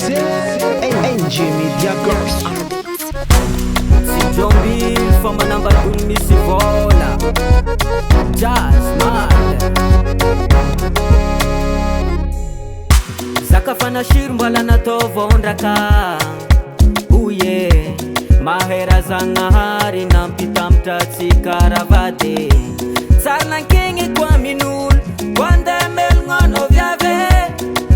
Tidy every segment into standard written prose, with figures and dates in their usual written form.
NG Media Girls. Si Jombi fama namba misi vola Just mad Zakafana shirumbala na tovondraka Uye Mahera zangahari nampita mtatsi karavate Sarna kingi kwa minul Kwande melngono vyave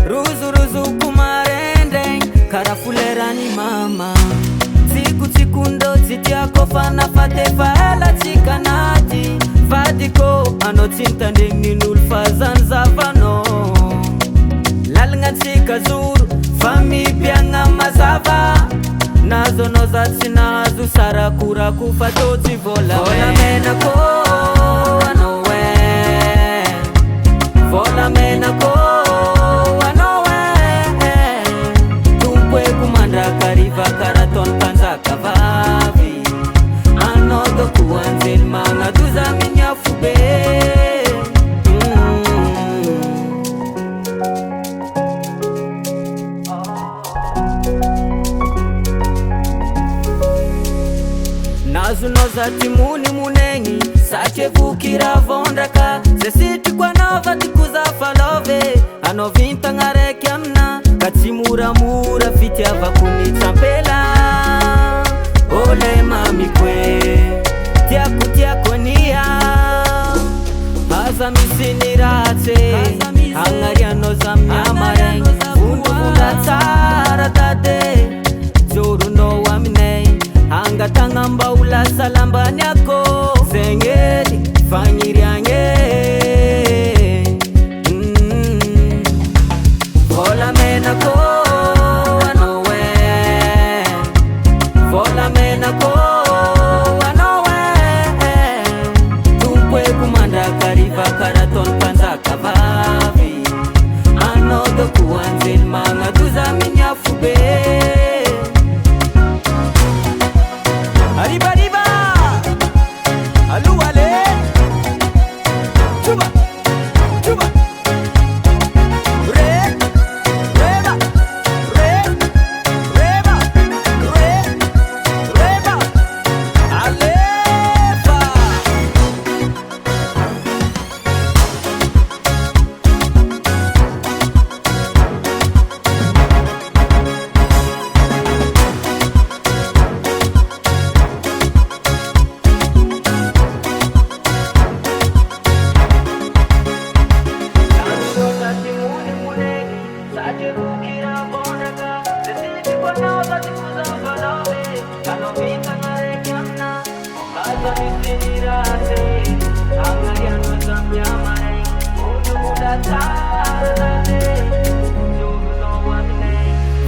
Ruzu ruzu kumarendeng Karafulera ni mama Siku ndo zitiako fana fate faela chikanati Vadiko ano tintanding ninul fazan zavano Lalngan chika zuru Fami pianga mazava Nazo nozat sinazu sarakura kufa toti vola Vola mena ko anowe Vola mena ko anowe Tumpwe kumandra kariva karaton panza kavavi Anodo kuanzil manga duza minya fube Nazu nozati muni munengi Sache vukira vondraka Sesiti kwa nova tikuza falove Ano vinta ngareke amna Katsimura mura fiti ava kunichampela Ole mami kwe Tiako niya Haza misini rate Hangariano za mnyamareng Undu vunda tara dade Joru no wamnei Hanga tangamba ula salamba nyako Zengeli fanyiriange Vola mena ko anowe Vola mena ko anowe Tumpwe kumanda kariva karaton panza kavavi Anodo kuanzil manga duza minya fube Arriba, arriba, aluale, chuba, chuba, re, reba, re, reba, re, reba, alefa.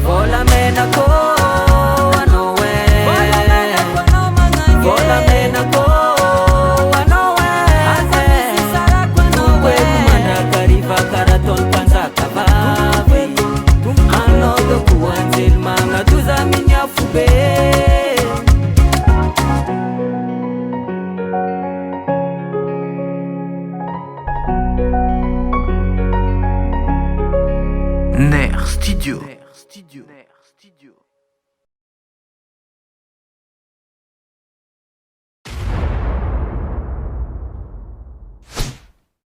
Vola mena ko